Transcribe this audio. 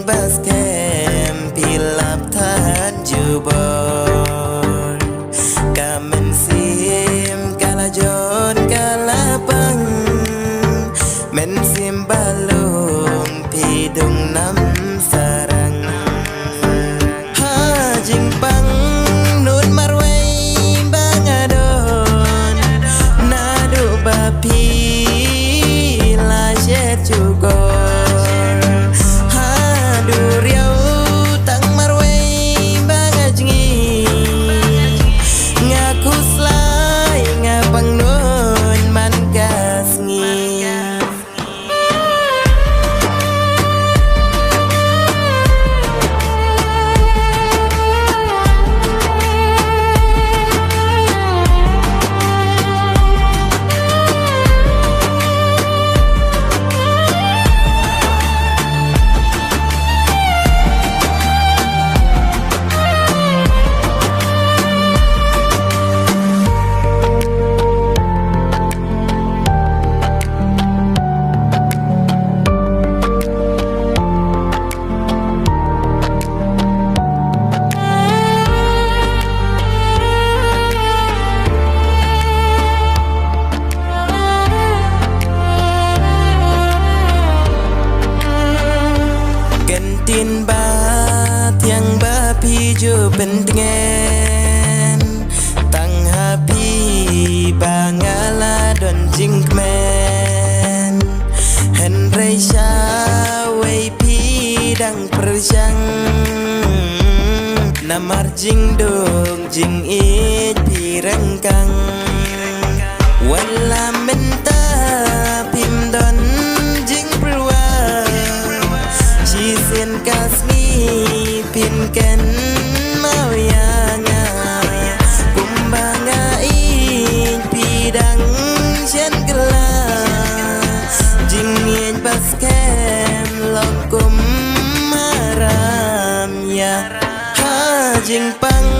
bas kem pilap tahan jubor kamen sim kala jon kala pang men sim balung pidung nam sarang ha jing pang nun marway bangadon nadu bapi la jet jugor tin ba tiang ba piju pentengen tang happy bangala don jingmen henry sha wei pi dang perjang namar jing dong jing it pi rengkang wala menta pim don jing perwa Jisin kasmi pinken mau yanga kumbanga in pidang chen kela jingin baskem lokum maram ya ha jing pang